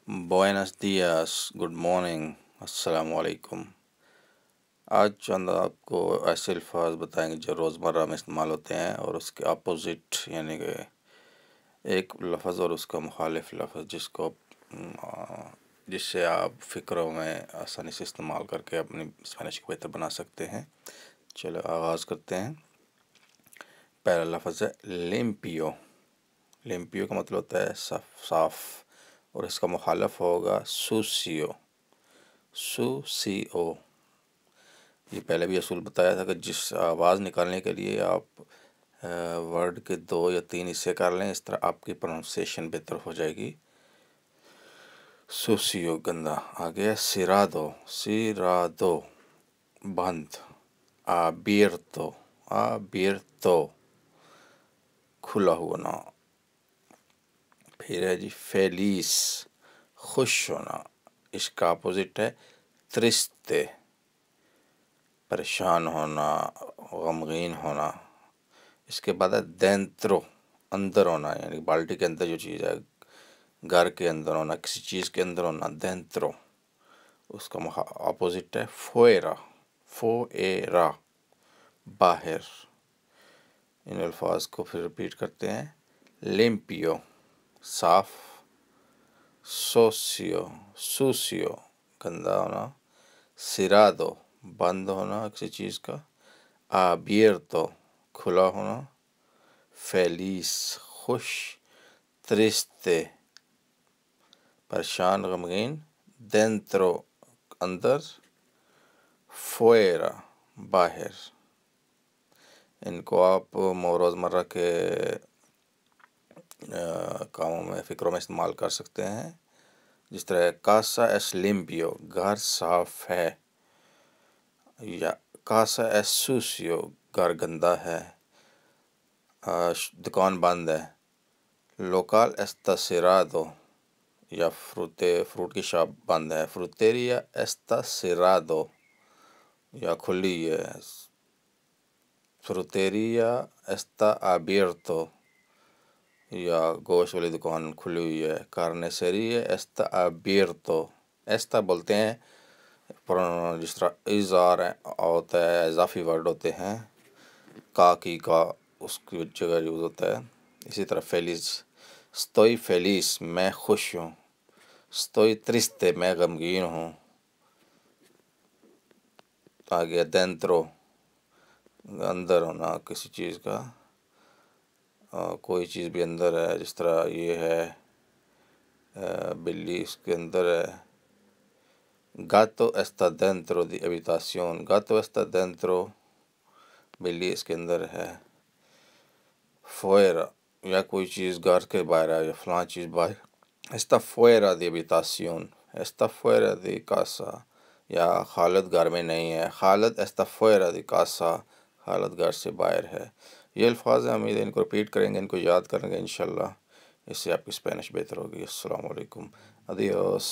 Buenos días, good morning, السلام علیکم۔ آج چند آپ کو ایسے الفاظ بتائیں گے جو روزمرہ میں استعمال ہوتے ہیں اور اس کے اپوزٹ، یعنی کہ ایک لفظ اور اس کا مخالف لفظ جس سے آپ فکروں میں آسانی سے استعمال کر کے اپنی اسپینش کو بہتر بنا سکتے ہیں۔ چلو آغاز کرتے ہیں۔ پہلا لفظ ہے لیمپیو۔ لیمپیو کا مطلب ہوتا ہے صاف، اور اس کا مخالف ہوگا سوسیو۔ سوسیو، یہ پہلے بھی اصول بتایا تھا کہ جس آواز نکالنے کے لیے آپ ورڈ کے 2 یا 3 حصے کر لیں، اس طرح آپ کی پروننسیشن بہتر ہو جائے گی۔ سوسیو گندا۔ آگے سیرادو۔ سیرادو بند۔ آبیرتو۔ آبیرتو کھلا ہونا۔ پھر ہے جی فیلیس، خوش ہونا۔ اس کا اپوزٹ ہے ترستے، پریشان ہونا، غمگین ہونا۔ اس کے بعد ہے دینترو، اندر ہونا، یعنی بالٹی کے اندر جو چیز ہے، گھر کے اندر ہونا، کسی چیز کے اندر ہونا، دینترو۔ اس کا اپوزٹ ہے فوئرا۔ فوئرا باہر۔ ان الفاظ کو پھر ریپیٹ کرتے ہیں۔ لیمپیو صاف، سوسیو سوسیو گندا ہونا، سیرادو بند ہونا کسی چیز کا، آبیرتو کھلا ہونا، فیلیس خوش، ترستے پریشان غمگین، دینترو اندر، فوئرا باہر۔ ان کو آپ روزمرہ کے کاموں میں، فکروں میں استعمال کر سکتے ہیں، جس طرح کاسا ایس لیمپیو گھر صاف ہے، یا کاسا ایس سوسیو گھر گندا ہے، دکان بند ہے۔ لوکال ایستا سیرادو، یا فروٹ کی شاپ بند ہے، فروتیریا ایستا سیرادو یا کھلی ہے، فروتیریا ایستا آبیرتو یا گوشت والی دکان کھلی ہوئی ہے، کارنیسیریا ایستا آبیرتو۔ ایستا بولتے ہیں جس طرح اظہار ہوتا ہے، اضافی ورڈ ہوتے ہیں، کا اس کی جگہ یوز ہوتا ہے۔ اسی طرح فیلیس، ستوئی فیلیس میں خوش ہوں، ستوئی ترستے میں غمگین ہوں۔ آگے دینترو اندر ہونا کسی چیز کا، کوئی چیز بھی اندر ہے، جس طرح یہ ہے بلی اس کے اندر ہے۔ گاتو ایستا دینترو دی ابیتاسیون، گاتو ایستا دینترو بلی اس کے اندر ہے۔ فوئرا یا کوئی چیز گھر کے باہر ہے، یا فلاں چیز باہر، ایستا فوئرا دی ابیتاسیون، ایستا فوئرا دی کاسا، یا خالد گھر میں نہیں ہے، خالد ایستا فوئرا دی کاسا، خالد گھر سے باہر ہے۔ یہ الفاظ ہیں، امید ہے ان کو ریپیٹ کریں گے، ان کو یاد کریں گے انشاءاللہ، اس سے آپ کی اسپینش بہتر ہوگی۔ السلام علیکم، ادیوس۔